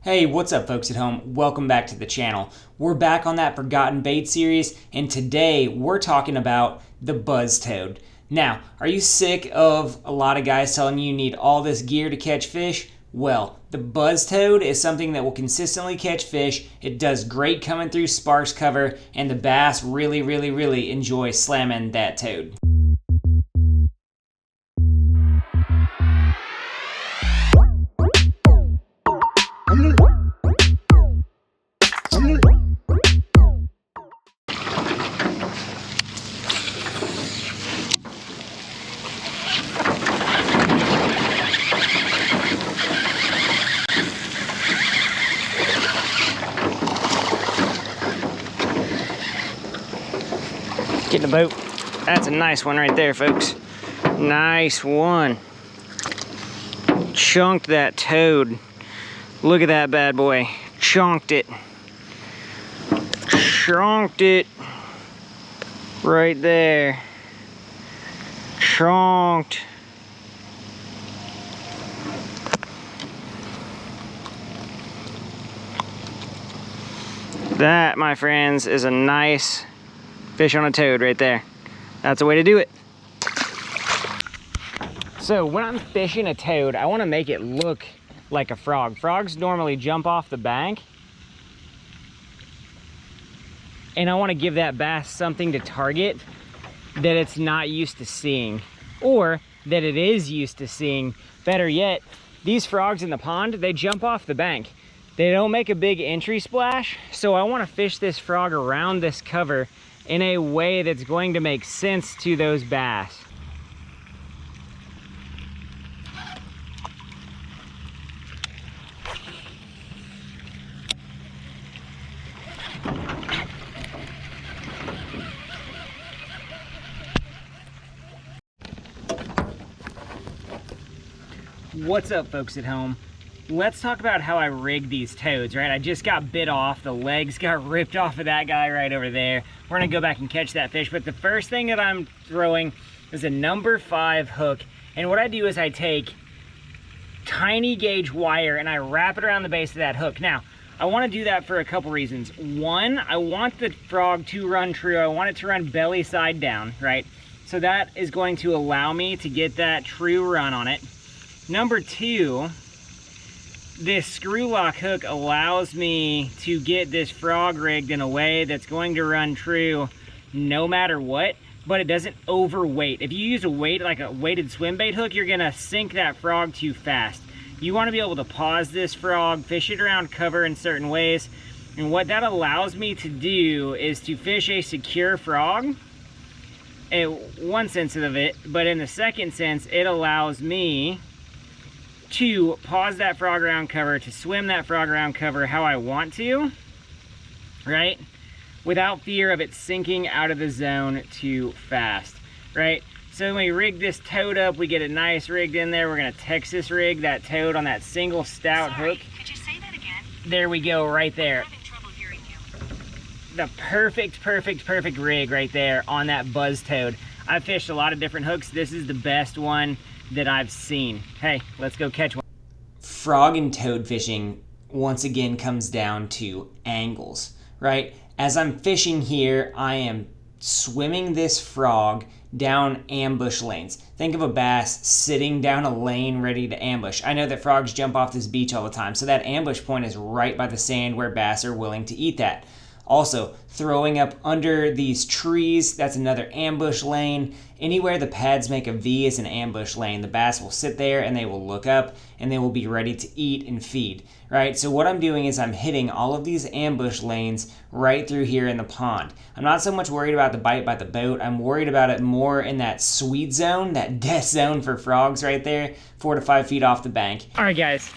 Hey, what's up folks at home? Welcome back to the channel. We're back on that Forgotten Bait series, and today we're talking about the buzz toad. Now, are you sick of a lot of guys telling you need all this gear to catch fish? Well, the buzz toad is something that will consistently catch fish. It does great coming through sparse cover, and the bass really enjoy slamming that toad. Get in the boat. That's a nice one right there, folks. Nice one. Chunked that toad. Look at that bad boy. Chunked it. Chunked it. Right there. Chunked. That, my friends, is a nice fish on a toad right there. That's the way to do it. So when I'm fishing a toad, I want to make it look like a frog. Frogs normally jump off the bank, and I want to give that bass something to target that it's not used to seeing, or that it is used to seeing. Better yet, these frogs in the pond, they jump off the bank. They don't make a big entry splash, so I want to fish this frog around this cover in a way that's going to make sense to those bass. What's up, folks at home? Let's talk about how I rigged these toads, right? I just got bit off. The legs got ripped off of that guy right over there. We're gonna go back and catch that fish, but the first thing that I'm throwing is a number 5 hook. And what I do is I take tiny gauge wire and I wrap it around the base of that hook. Now, I wanna do that for a couple reasons. One, I want the frog to run true. I want it to run belly side down, right? So that is going to allow me to get that true run on it. Number 2, this screw lock hook allows me to get this frog rigged in a way that's going to run true no matter what, but it doesn't overweight. If you use a weight, like a weighted swim bait hook, you're gonna sink that frog too fast. You wanna be able to pause this frog, fish it around cover in certain ways, and what that allows me to do is to fish a secure frog in one sense of it, but in the second sense, it allows me to pause that frog around cover, to swim that frog around cover how I want to, right? Without fear of it sinking out of the zone too fast, right? So when we rig this toad up, we get it nice rigged in there. We're gonna Texas rig that toad on that single stout hook. Could you say that again? There we go, right there. I'm having trouble hearing you. The perfect rig right there on that buzz toad. I've fished a lot of different hooks. This is the best one that I've seen. Hey, let's go catch one. Frog and toad fishing once again comes down to angles, right? As I'm fishing here, I am swimming this frog down ambush lanes. Think of a bass sitting down a lane ready to ambush. I know that frogs jump off this beach all the time, so that ambush point is right by the sand where bass are willing to eat that. Also, throwing up under these trees, that's another ambush lane. Anywhere the pads make a V is an ambush lane. The bass will sit there and they will look up and they will be ready to eat and feed, right? So what I'm doing is I'm hitting all of these ambush lanes right through here in the pond. I'm not so much worried about the bite by the boat. I'm worried about it more in that sweet zone, that death zone for frogs right there, 4 to 5 feet off the bank. All right, guys.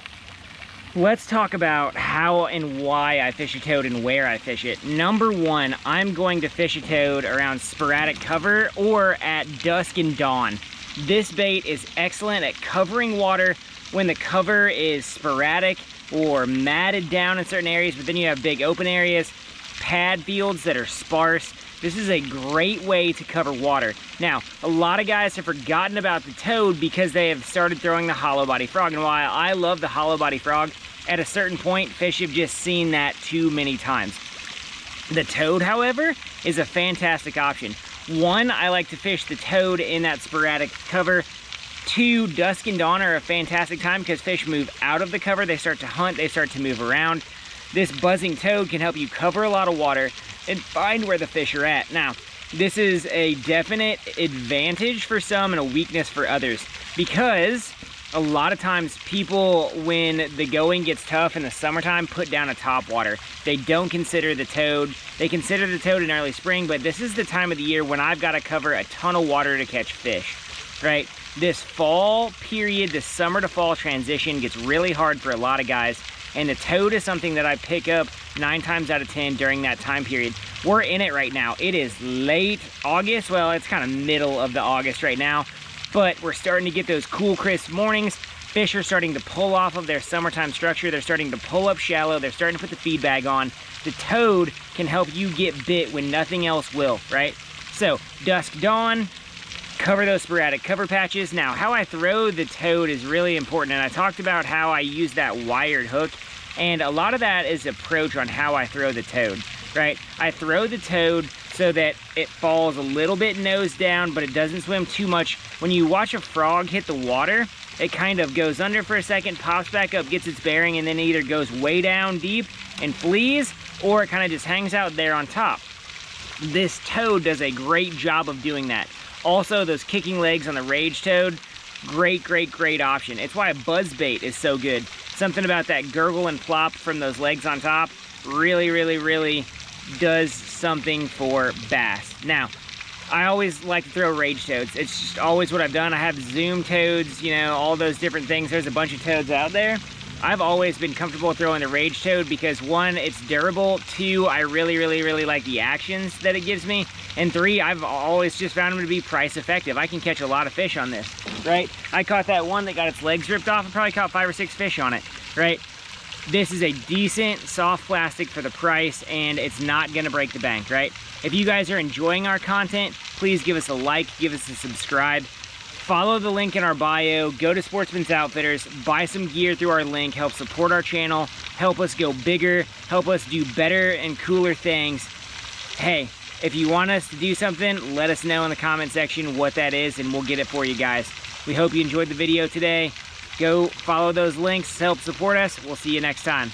Let's talk about how and why I fish a toad and where I fish it. Number 1, I'm going to fish a toad around sporadic cover or at dusk and dawn. This bait is excellent at covering water when the cover is sporadic or matted down in certain areas, but then you have big open areas, pad fields that are sparse. This is a great way to cover water. Now, a lot of guys have forgotten about the toad because they have started throwing the hollow body frog. And while I love the hollow body frog, at a certain point, fish have just seen that too many times. The toad, however, is a fantastic option. One, I like to fish the toad in that sporadic cover. Two, dusk and dawn are a fantastic time because fish move out of the cover. They start to hunt, they start to move around. This buzzing toad can help you cover a lot of water and find where the fish are at. Now, this is a definite advantage for some and a weakness for others, because a lot of times people, when the going gets tough in the summertime, put down a topwater. They don't consider the toad. They consider the toad in early spring, but this is the time of the year when I've got to cover a ton of water to catch fish, right? This fall period, this summer to fall transition gets really hard for a lot of guys, and the toad is something that I pick up 9 times out of 10 during that time period. We're in it right now. It is late August. Well, it's kind of middle of the August right now, but we're starting to get those cool, crisp mornings. Fish are starting to pull off of their summertime structure. They're starting to pull up shallow. They're starting to put the feed bag on. The toad can help you get bit when nothing else will, right? So, dusk, dawn, cover those sporadic cover patches. Now, how I throw the toad is really important, and I talked about how I use that wired hook, and a lot of that is approach on how I throw the toad, right? I throw the toad so that it falls a little bit nose down, but it doesn't swim too much. When you watch a frog hit the water, it kind of goes under for a second, pops back up, gets its bearing, and then it either goes way down deep and flees, or it kind of just hangs out there on top. This toad does a great job of doing that. Also, those kicking legs on the rage toad, great, great, great option. It's why a buzz bait is so good. Something about that gurgle and plop from those legs on top really, really, really does something for bass. Now, I always like to throw rage toads. It's just always what I've done. I have zoom toads, you know, all those different things. There's a bunch of toads out there. I've always been comfortable throwing the rage toad because 1, it's durable. 2, I really, really, really like the actions that it gives me. And 3, I've always just found them to be price effective. I can catch a lot of fish on this, right? I caught that one that got its legs ripped off and probably caught 5 or 6 fish on it, right? This is a decent soft plastic for the price, and it's not gonna break the bank, right? If you guys are enjoying our content, please give us a like, give us a subscribe. Follow the link in our bio, go to Sportsman's Outfitters, buy some gear through our link, help support our channel, help us go bigger, help us do better and cooler things. Hey, if you want us to do something, let us know in the comment section what that is, and we'll get it for you guys. We hope you enjoyed the video today. Go follow those links, help support us. We'll see you next time.